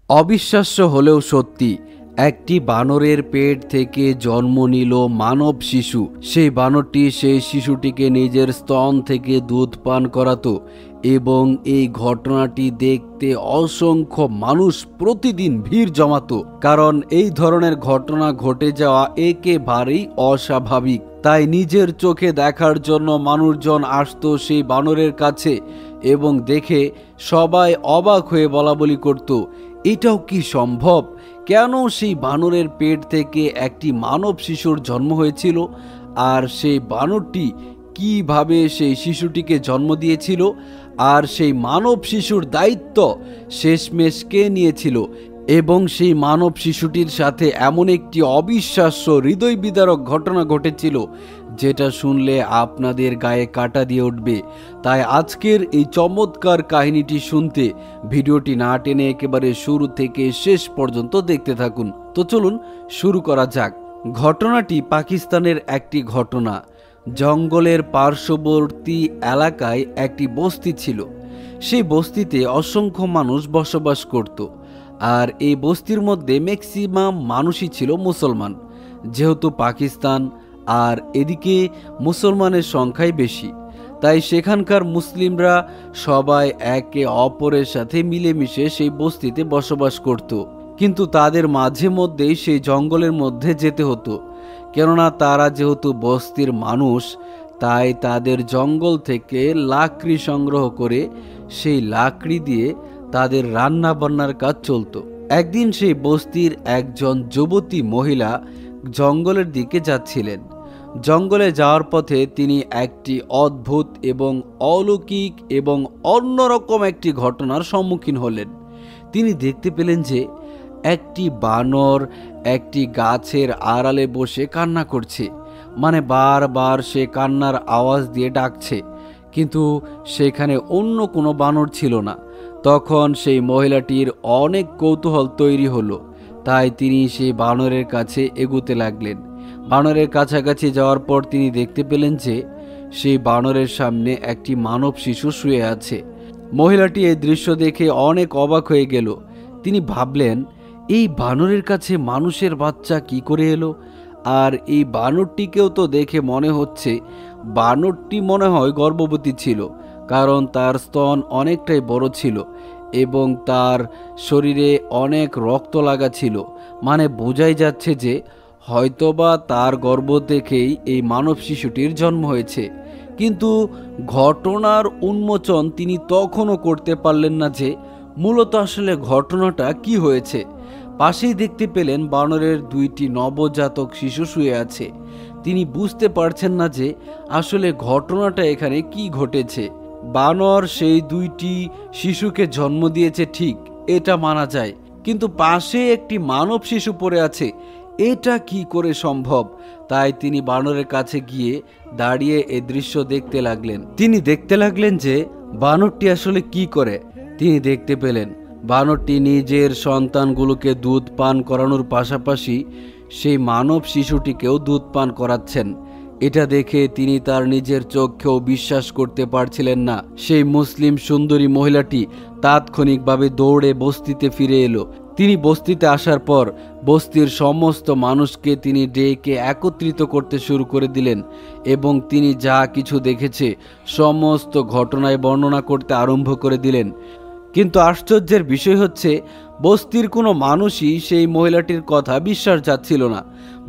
অবিশ্বাস্য হলেও সত্যি, একটি বানরের পেট থেকে জন্ম নিল মানব শিশু। সেই বানরটি সেই শিশুটিকে নিজের স্তন থেকে দুধ পান করাতো এবং এই ঘটনাটি দেখতে অসংখ্য মানুষ প্রতিদিন ভিড় জমাতো, কারণ এই ধরনের ঘটনা ঘটে যাওয়া একেবারেই অস্বাভাবিক। তাই নিজের চোখে দেখার জন্য মানুষজন আসতো সেই বানরের কাছে এবং দেখে সবাই অবাক হয়ে বলাবলি করত, এটাও কি সম্ভব? কেন সেই বানরের পেট থেকে একটি মানব শিশুর জন্ম হয়েছিল, আর সেই বানরটি কিভাবে সেই শিশুটিকে জন্ম দিয়েছিল, আর সেই মানব শিশুর দায়িত্ব শেষমেশ কে নিয়েছিল, এবং সেই মানব শিশুটির সাথে এমন একটি অবিশ্বাস্য হৃদয় বিদারক ঘটনা ঘটেছিল যেটা শুনলে আপনাদের গায়ে কাঁটা দিয়ে উঠবে। তাই আজকের এই চমৎকার কাহিনীটি শুনতে ভিডিওটি না টেনে একেবারে শুরু থেকে শেষ পর্যন্ত দেখতে থাকুন। তো চলুন শুরু করা যাক। ঘটনাটি পাকিস্তানের একটি ঘটনা। জঙ্গলের পার্শ্ববর্তী এলাকায় একটি বস্তি ছিল। সেই বস্তিতে অসংখ্য মানুষ বসবাস করত, আর এই বস্তির মধ্যে ম্যাক্সিমাম মানুষই ছিল মুসলমান। যেহেতু পাকিস্তান আর এদিকে মুসলমানের সংখ্যাই বেশি, তাই সেখানকার মুসলিমরা সবাই একে অপরের সাথে মিলেমিশে সেই বস্তিতে বসবাস করত। কিন্তু তাদের মাঝে মধ্যেই সেই জঙ্গলের মধ্যে যেতে হতো, কেননা তারা যেহেতু বস্তির মানুষ, তাই তাদের জঙ্গল থেকে লাকড়ি সংগ্রহ করে সেই লাকড়ি দিয়ে তাদের রান্না বান্নার কাজ চলত। একদিন সেই বস্তির একজন যুবতী মহিলা জঙ্গলের দিকে যাচ্ছিলেন। জঙ্গলে যাওয়ার পথে তিনি একটি অদ্ভুত এবং অলৌকিক এবং অন্যরকম একটি ঘটনার সম্মুখীন হলেন। তিনি দেখতে পেলেন যে একটি বানর একটি গাছের আড়ালে বসে কান্না করছে, মানে বারবার সে কান্নার আওয়াজ দিয়ে ডাকছে, কিন্তু সেখানে অন্য কোনো বানর ছিল না। তখন সেই মহিলাটির অনেক কৌতূহল তৈরি হলো, তাই তিনি সেই বানরের কাছে এগুতে লাগলেন। বানরের কাছাকাছি যাওয়ার পর তিনি দেখতে পেলেন যে সেই বানরের সামনে একটি মানব শিশু শুয়ে আছে। মহিলাটি এই দৃশ্য দেখে অনেক অবাক হয়ে গেল। তিনি ভাবলেন, এই বানরের কাছে মানুষের বাচ্চা কি করে এলো? আর এই বানরটিকেও তো দেখে মনে হচ্ছে বানরটি মনে হয় গর্ভবতী ছিল, কারণ তার স্তন অনেকটাই বড় ছিল এবং তার শরীরে অনেক রক্ত লাগা ছিল, মানে বোঝাই যাচ্ছে যে হয়তোবা তার গর্ভ থেকেই এই মানব শিশুটির জন্ম হয়েছে। কিন্তু ঘটনার উন্মোচন তিনি তখনও করতে পারলেন না যে মূলত আসলে ঘটনাটা কি হয়েছে। পাশেই দেখতে পেলেন বানরের দুইটি নবজাতক শিশু শুয়ে আছে। তিনি বুঝতে পারছেন না যে আসলে ঘটনাটা এখানে কি ঘটেছে। বানর সেই দুইটি শিশুকে জন্ম দিয়েছে ঠিক, এটা মানা যায়, কিন্তু পাশে একটি মানব শিশু পড়ে আছে, এটা কি করে সম্ভব? তাই তিনি বানরের কাছে গিয়ে দাঁড়িয়ে এ দৃশ্য দেখতে লাগলেন। তিনি দেখতে লাগলেন যে বানরটি আসলে কি করে। তিনি দেখতে পেলেন বানরটি নিজের সন্তানগুলোকে দুধ পান করানোর পাশাপাশি সেই মানব শিশুটিকেও দুধ পান করাচ্ছেন। এটা দেখে তিনি তার নিজের চোখেও বিশ্বাস করতে পারছিলেন না। সেই মুসলিম সুন্দরী মহিলাটি তাৎক্ষণিকভাবে দৌড়ে বস্তিতে ফিরে এলো। তিনি বস্তিতে আসার পর বস্তির সমস্ত মানুষকে তিনি ডেকে একত্রিত করতে শুরু করে দিলেন এবং তিনি যা কিছু দেখেছে সমস্ত ঘটনায় বর্ণনা করতে আরম্ভ করে দিলেন। কিন্তু আশ্চর্যের বিষয় হচ্ছে, বস্তির কোনো মানুষই সেই মহিলাটির কথা বিশ্বাস যাচ্ছিল না।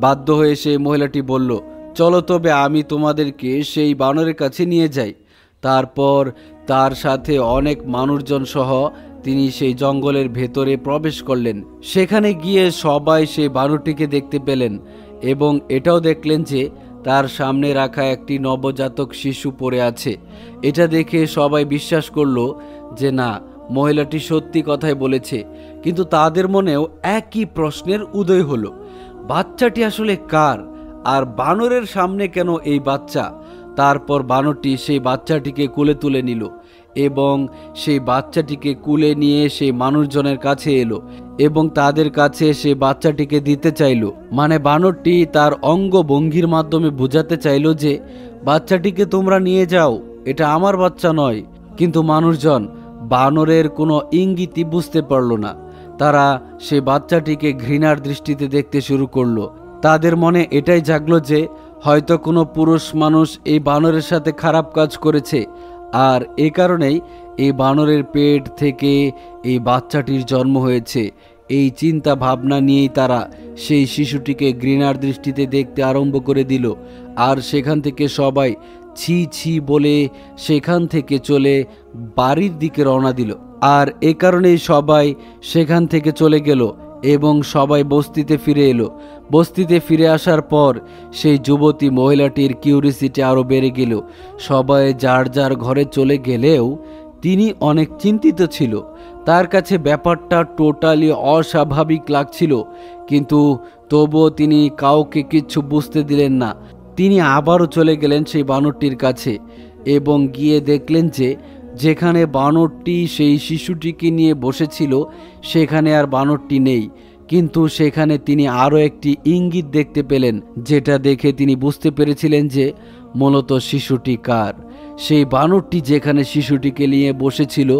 বাধ্য হয়ে সেই মহিলাটি বলল, চলো তবে আমি তোমাদেরকে সেই বানরের কাছে নিয়ে যাই। তারপর তার সাথে অনেক মানুষজন সহ তিনি সেই জঙ্গলের ভেতরে প্রবেশ করলেন। সেখানে গিয়ে সবাই সেই বানরটিকে দেখতে পেলেন এবং এটাও দেখলেন যে তার সামনে রাখা একটি নবজাতক শিশু পড়ে আছে। এটা দেখে সবাই বিশ্বাস করলো যে না, মহিলাটি সত্যি কথাই বলেছে। কিন্তু তাদের মনেও একই প্রশ্নের উদয় হলো, বাচ্চাটি আসলে কার, আর বানরের সামনে কেন এই বাচ্চা? তারপর বানরটি সেই বাচ্চাটিকে কোলে তুলে নিল এবং সেই বাচ্চাটিকে কুলে নিয়ে সেই মানুষজনের কাছে এলো এবং তাদের কাছে সেই বাচ্চাটিকে দিতে চাইল। মানে বানরটি তার অঙ্গভঙ্গির মাধ্যমে বোঝাতে চাইল যে বাচ্চাটিকে তোমরা নিয়ে যাও, এটা আমার বাচ্চা নয়। কিন্তু মানুষজন বানরের কোনো ইঙ্গিতই বুঝতে পারল না। তারা সেই বাচ্চাটিকে ঘৃণার দৃষ্টিতে দেখতে শুরু করলো। তাদের মনে এটাই জাগলো যে হয়তো কোনো পুরুষ মানুষ এই বানরের সাথে খারাপ কাজ করেছে, আর এ কারণেই এই বানরের পেট থেকে এই বাচ্চাটির জন্ম হয়েছে। এই চিন্তা ভাবনা নিয়েই তারা সেই শিশুটিকে ঘৃণার দৃষ্টিতে দেখতে আরম্ভ করে দিল। আর সেখান থেকে সবাই ছি ছি বলে সেখান থেকে চলে বাড়ির দিকে রওনা দিল। আর এ কারণেই সবাই সেখান থেকে চলে গেল এবং সবাই বস্তিতে ফিরে এলো। বস্তিতে ফিরে আসার পর সেই যুবতী মহিলাটির কিউরিসিটি আরও বেড়ে গেল। সবাই যার যার ঘরে চলে গেলেও তিনি অনেক চিন্তিত ছিল। তার কাছে ব্যাপারটা টোটালি অস্বাভাবিক লাগছিল, কিন্তু তবুও তিনি কাউকে কিচ্ছু বুঝতে দিলেন না। তিনি আবারও চলে গেলেন সেই বানরটির কাছে এবং গিয়ে দেখলেন যে যেখানে বানরটি সেই শিশুটিকে নিয়ে বসেছিল সেখানে আর বানরটি নেই, কিন্তু সেখানে তিনি আরও একটি ইঙ্গিত দেখতে পেলেন, যেটা দেখে তিনি বুঝতে পেরেছিলেন যে মূলত শিশুটি কার। সেই বানরটি যেখানে শিশুটিকে নিয়ে বসেছিল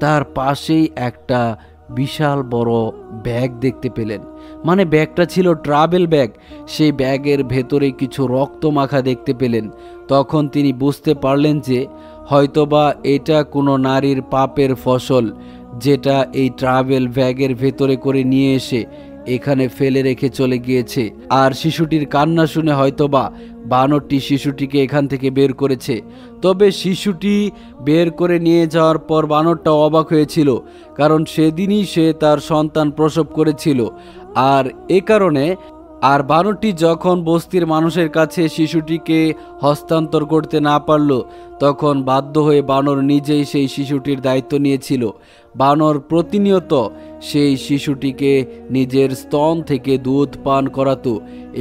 তার পাশেই একটা বিশাল বড় ব্যাগ দেখতে পেলেন। মানে ব্যাগটা ছিল ট্রাভেল ব্যাগ। সেই ব্যাগের ভেতরে কিছু রক্ত মাখা দেখতে পেলেন। তখন তিনি বুঝতে পারলেন যে হয়তোবা এটা কোনো নারীর পাপের ফসল, যেটা এই ট্রাভেল ব্যাগের ভেতরে করে নিয়ে এসে এখানে ফেলে রেখে চলে গিয়েছে। আর শিশুটির কান্না শুনে হয়তোবা বানরটি শিশুটিকে এখান থেকে বের করেছে। তবে শিশুটি বের করে নিয়ে যাওয়ার পর বানরটা অবাক হয়েছিল, কারণ সেদিনই সে তার সন্তান প্রসব করেছিল। আর এ কারণে বানরটি যখন বস্তির মানুষের কাছে শিশুটিকে হস্তান্তর করতে না পারল, তখন বাধ্য হয়ে বানর নিজেই সেই শিশুটির দায়িত্ব নিয়েছিল। বানর প্রতিনিয়ত সেই শিশুটিকে নিজের স্তন থেকে দুধ পান করাতো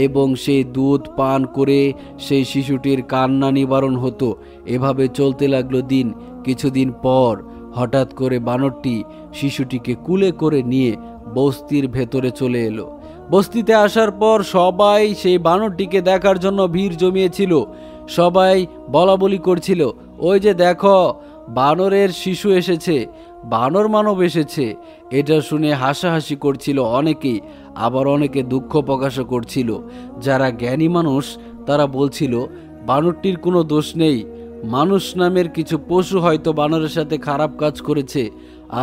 এবং সেই দুধ পান করে সেই শিশুটির কান্না নিবারণ হতো। এভাবে চলতে লাগলো দিন। কিছুদিন পর হঠাৎ করে বানরটি শিশুটিকে কুলে করে নিয়ে বস্তির ভেতরে চলে এলো। বস্তিতে আসার পর সবাই সেই বানরটিকে দেখার জন্য ভিড় জমিয়েছিল। সবাই বলাবলি করছিল, ওই যে দেখো বানরের শিশু এসেছে, বানর মানব এসেছে। এটা শুনে হাসাহাসি করছিল অনেকেই, আবার অনেকে দুঃখ প্রকাশও করছিল। যারা জ্ঞানী মানুষ তারা বলছিল বানরটির কোনো দোষ নেই, মানুষ নামের কিছু পশু হয়তো বানরের সাথে খারাপ কাজ করেছে,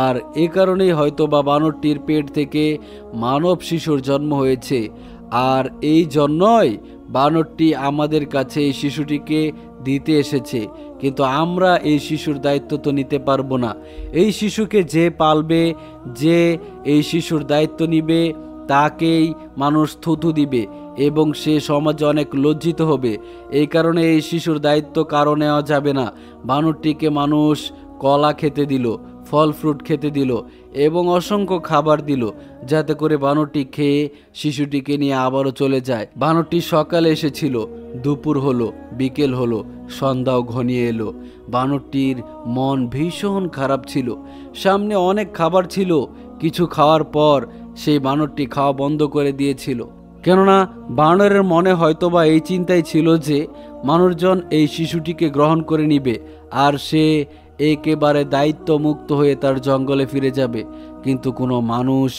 আর এ কারণেই হয়তো বা বানরটির পেট থেকে মানব শিশুর জন্ম হয়েছে। আর এই জন্যই বানরটি আমাদের কাছে এই শিশুটিকে দিতে এসেছে, কিন্তু আমরা এই শিশুর দায়িত্ব তো নিতে পারবো না। এই শিশুকে যে পালবে, যে এই শিশুর দায়িত্ব নিবে, তাকেই মানুষ থুতু দিবে এবং সে সমাজে অনেক লজ্জিত হবে। এই কারণে এই শিশুর দায়িত্ব কারো নেওয়া যাবে না। বানরটিকে মানুষ কলা খেতে দিল, ফল ফ্রুট খেতে দিল এবং অসংখ্য খাবার দিল, যাতে করে বানরটি খেয়ে শিশুটিকে নিয়ে আবারও চলে যায়। বানরটি সকালে এসেছিল, দুপুর হলো, বিকেল হলো, সন্ধ্যাও ঘনিয়ে এলো। বানরটির মন ভীষণ খারাপ ছিল। সামনে অনেক খাবার ছিল, কিছু খাওয়ার পর সেই বানরটি খাওয়া বন্ধ করে দিয়েছিল। কেননা বানরের মনে হয়তোবা এই চিন্তাই ছিল যে মানুষজন এই শিশুটিকে গ্রহণ করে নিবে আর সে একেবারে দায়িত্ব মুক্ত হয়ে তার জঙ্গলে ফিরে যাবে। কিন্তু কোনো মানুষ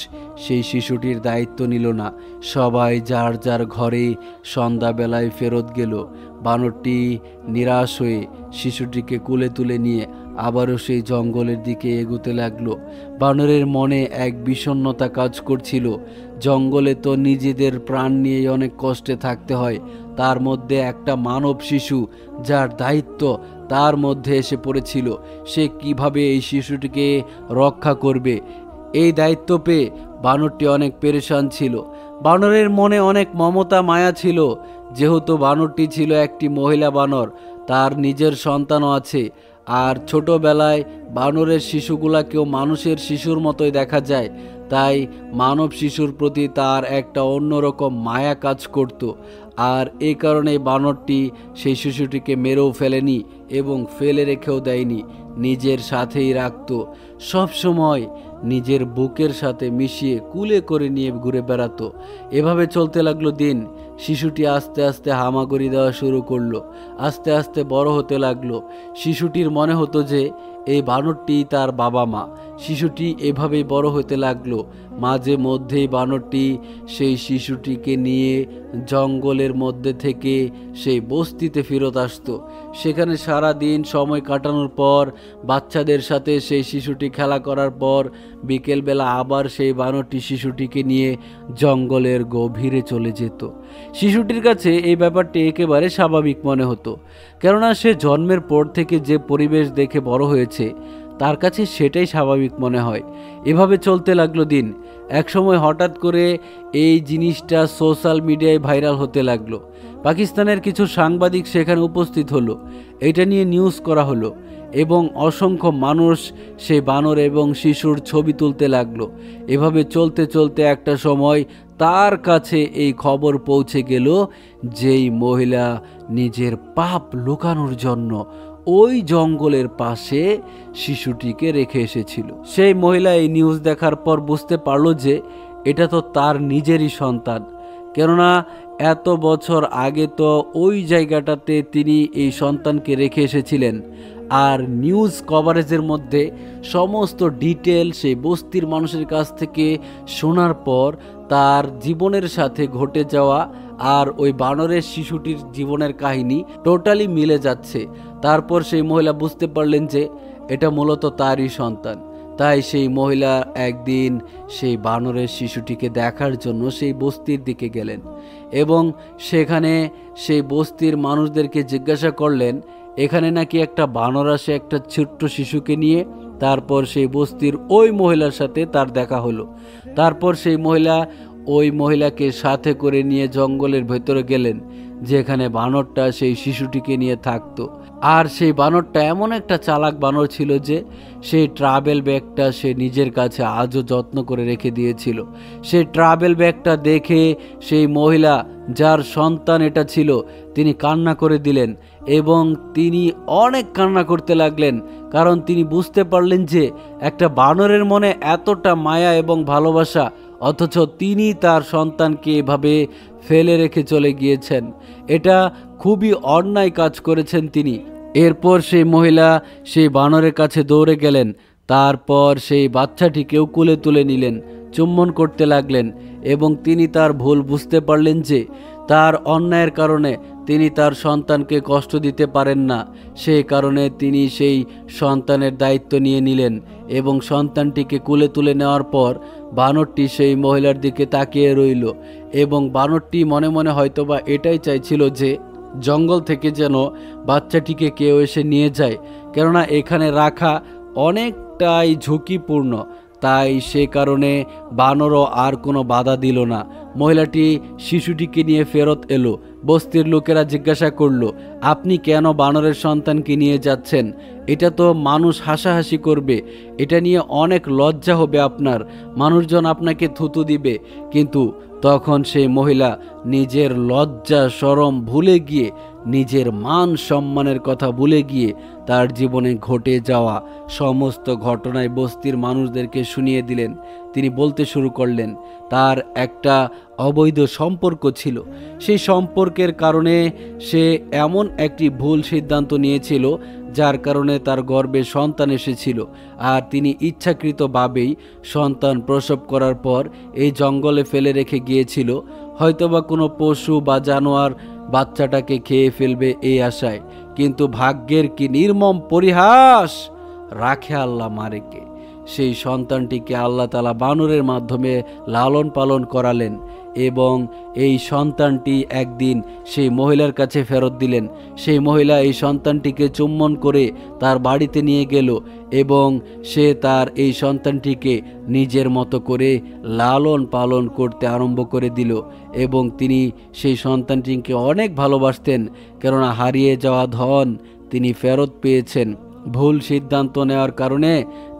সেই শিশুটির দায়িত্ব নিল না। সবাই যার যার ঘরে সন্ধ্যাবেলায় ফেরত গেল। বানরটি নিরাশ হয়ে শিশুটিকে কুলে তুলে নিয়ে আবারও সেই জঙ্গলের দিকে এগোতে লাগলো। বানরের মনে এক বিষণ্ণতা কাজ করছিল। জঙ্গলে তো নিজেদের প্রাণ নিয়ে অনেক কষ্টে থাকতে হয়, তার মধ্যে একটা মানব শিশু যার দায়িত্ব তার মধ্যে এসে পড়েছিল। সে কিভাবে এই শিশুটিকে রক্ষা করবে, এই দায়িত্ব পেয়ে বানরটি অনেক পেরেশান ছিল। বানরের মনে অনেক মমতা মায়া ছিল, যেহেতু বানরটি ছিল একটি মহিলা বানর, তার নিজের সন্তানও আছে। আর ছোটবেলায় বানরের শিশুগুলাকেও মানুষের শিশুর মতোই দেখা যায়, তাই মানব শিশুর প্রতি তার একটা অন্যরকম মায়া কাজ করত। আর এই কারণে বানরটি সেই শিশুটিকে মেরেও ফেলেনি এবং ফেলে রেখেও দেয়নি, নিজের সাথেই রাখত। সব সময় নিজের বুকের সাথে মিশিয়ে কুলে করে নিয়ে ঘুরে বেড়াতো। এভাবে চলতে লাগলো দিন। শিশুটি আস্তে আস্তে হামাগুড়ি দেওয়া শুরু করলো, আস্তে আস্তে বড় হতে লাগলো। শিশুটির মনে হতো যে এই বানরটি তার বাবা মা। শিশুটি এভাবেই বড় হতে লাগলো। মাঝে মধ্যেই বানরটি সেই শিশুটিকে নিয়ে জঙ্গলের মধ্যে থেকে সেই বস্তিতে ফেরত আসতো। সেখানে সারা দিন সময় কাটানোর পর বাচ্চাদের সাথে সেই শিশুটি খেলা করার পর বিকেলবেলা আবার সেই বানরটি শিশুটিকে নিয়ে জঙ্গলের গভীরে চলে যেত। শিশুটির কাছে এই ব্যাপারটি একেবারে স্বাভাবিক মনে হতো, কেননা সে জন্মের পর থেকে যে পরিবেশ দেখে বড় হয়েছে তার কাছে সেটাই স্বাভাবিক মনে হয়। এভাবে চলতে লাগলো দিন। একসময় হঠাৎ করে এই জিনিসটা সোশ্যাল মিডিয়ায় ভাইরাল হতে লাগলো। পাকিস্তানের কিছু সাংবাদিক সেখানে উপস্থিত হলো, এটা নিয়ে নিউজ করা হলো এবং অসংখ্য মানুষ সেই বানর এবং শিশুর ছবি তুলতে লাগলো। এভাবে চলতে চলতে একটা সময় তার কাছে এই খবর পৌঁছে গেল যেই মহিলা নিজের পাপ লুকানোর জন্য ওই জঙ্গলের পাশে শিশুটিকে রেখে এসেছিল। সেই মহিলা এই নিউজ দেখার পর বুঝতে পারলো যে এটা তো তার নিজেরই সন্তান, কেননা এত বছর আগে তো ওই জায়গাটাতে তিনি এই সন্তানকে রেখে এসেছিলেন। আর নিউজ কভারেজের মধ্যে সমস্ত ডিটেল সেই বস্তির মানুষের কাছ থেকে শোনার পর তার জীবনের সাথে ঘটে যাওয়া আর ওই বানরের শিশুটির জীবনের কাহিনী টোটালি মিলে যাচ্ছে। তারপর সেই মহিলা বুঝতে পারলেন যে এটা মূলত তারই সন্তান। তাই সেই মহিলা একদিন সেই বানরের শিশুটিকে দেখার জন্য সেই বস্তির দিকে গেলেন এবং সেখানে সেই বস্তির মানুষদেরকে জিজ্ঞাসা করলেন এখানে নাকি একটা বানর আসে একটা ছোট্ট শিশুকে নিয়ে। তারপর সেই বস্তির ওই মহিলার সাথে তার দেখা হলো। তারপর সেই মহিলা ওই মহিলাকে সাথে করে নিয়ে জঙ্গলের ভেতরে গেলেন, যেখানে বানরটা সেই শিশুটিকে নিয়ে থাকতো। আর সেই বানরটা এমন একটা চালাক বানর ছিল যে সেই ট্রাভেল ব্যাগটা সে নিজের কাছে আজও যত্ন করে রেখে দিয়েছিল। সেই ট্রাভেল ব্যাগটা দেখে সেই মহিলা যার সন্তান এটা ছিল তিনি কান্না করে দিলেন এবং তিনি অনেক কান্না করতে লাগলেন, কারণ তিনি বুঝতে পারলেন যে একটা বানরের মনে এতটা মায়া এবং ভালোবাসা, অথচ তিনি তার সন্তানকে এভাবে ফেলে রেখে চলে গিয়েছেন। এটা খুবই অন্যায় কাজ করেছেন তিনি। এরপর সেই মহিলা সেই বানরের কাছে দৌড়ে গেলেন, তারপর সেই বাচ্চাটিকেও কোলে তুলে নিলেন, চুম্বন করতে লাগলেন এবং তিনি তার ভুল বুঝতে পারলেন যে তার অন্যায়ের কারণে তিনি তার সন্তানকে কষ্ট দিতে পারেন না। সেই কারণে তিনি সেই সন্তানের দায়িত্ব নিয়ে নিলেন এবং সন্তানটিকে কোলে তুলে নেওয়ার পর বানরটি সেই মহিলার দিকে তাকিয়ে রইল এবং বানরটি মনে মনে হয়তোবা এটাই চাইছিল যে জঙ্গল থেকে যেন বাচ্চাটিকে কেউ এসে নিয়ে যায়, কেননা এখানে রাখা অনেকটাই ঝুঁকিপূর্ণ। তাই সে কারণে বানরও আর কোনো বাধা দিল না। মহিলাটি শিশুটিকে নিয়ে ফেরত এলো। বস্তির লোকেরা জিজ্ঞাসা করলো, আপনি কেন বানরের সন্তানকে নিয়ে যাচ্ছেন? এটা তো মানুষ হাসাহাসি করবে, এটা নিয়ে অনেক লজ্জা হবে আপনার, মানুষজন আপনাকে থুতু দিবে। কিন্তু তখন সেই মহিলা নিজের লজ্জা শরম ভুলে গিয়ে, নিজের মান সম্মানের কথা ভুলে গিয়ে তার জীবনে ঘটে যাওয়া সমস্ত ঘটনায় বস্তির মানুষদেরকে শুনিয়ে দিলেন। তিনি বলতে শুরু করলেন তার একটা অবৈধ সম্পর্ক ছিল, সেই সম্পর্কের কারণে সে এমন একটি ভুল সিদ্ধান্ত নিয়েছিল যার কারণে তার গর্ভে সন্তান এসেছিল। আর তিনি ইচ্ছাকৃতভাবেই সন্তান প্রসব করার পর এই জঙ্গলে ফেলে রেখে গিয়েছিল, হয়তোবা কোনো পশু বা জানোয়ার বাচ্চাটাকে খেয়ে ফেলবে এই আশায়। কিন্তু ভাগ্যের কি নির্মম পরিহাস, রাখে আল্লাহ মারেকে। সেই সন্তানটিকে আল্লাহ তাআলা বানরের মাধ্যমে লালন পালন করালেন এবং এই সন্তানটি একদিন সেই মহিলার কাছে ফেরত দিলেন। সেই মহিলা এই সন্তানটিকে চুম্বন করে তার বাড়িতে নিয়ে গেল এবং সে তার এই সন্তানটিকে নিজের মতো করে লালন পালন করতে আরম্ভ করে দিল এবং তিনি সেই সন্তানটিকে অনেক ভালোবাসতেন, কেননা হারিয়ে যাওয়া ধন তিনি ফেরত পেয়েছেন। ভুল সিদ্ধান্ত নেওয়ার কারণে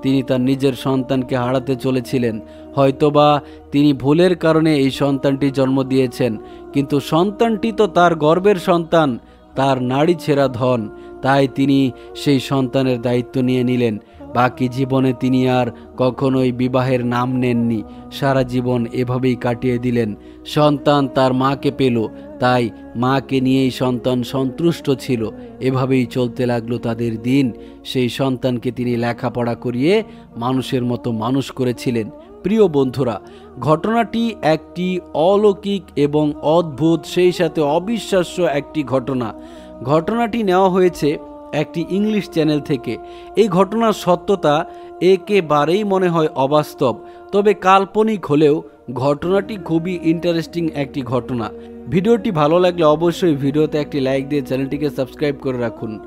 তিনি তার নিজের সন্তানকে হারাতে চলেছিলেন। হয়তোবা তিনি ভুলের কারণে এই সন্তানটি জন্ম দিয়েছেন, কিন্তু সন্তানটি তো তার গর্বের সন্তান, তার নাড়ি ছেঁড়া ধন। তাই তিনি সেই সন্তানের দায়িত্ব নিয়ে নিলেন। বাকি জীবনে তিনি আর কখনোই বিবাহের নাম নেননি। সারা জীবন এভাবেই কাটিয়ে দিলেন। সন্তান তার মাকে পেল, তাই মাকে নিয়েই সন্তান সন্তুষ্ট ছিল। এভাবেই চলতে লাগলো তাদের দিন। সেই সন্তানকে তিনি লেখাপড়া করিয়ে মানুষের মতো মানুষ করেছিলেন। প্রিয় বন্ধুরা, ঘটনাটি একটি অলৌকিক এবং অদ্ভুত, সেই সাথে অবিশ্বাস্য একটি ঘটনা। ঘটনাটি নেওয়া হয়েছে একটি ইংলিশ চ্যানেল থেকে। এই ঘটনার সত্যতা একেবারেই মনে হয় অবাস্তব, তবে কাল্পনিক হলেও ঘটনাটি খুবই ইন্টারেস্টিং একটি ঘটনা। ভিডিওটি ভালো লাগলে অবশ্যই ভিডিওতে একটি লাইক দিয়ে চ্যানেলটিকে সাবস্ক্রাইব করে রাখুন।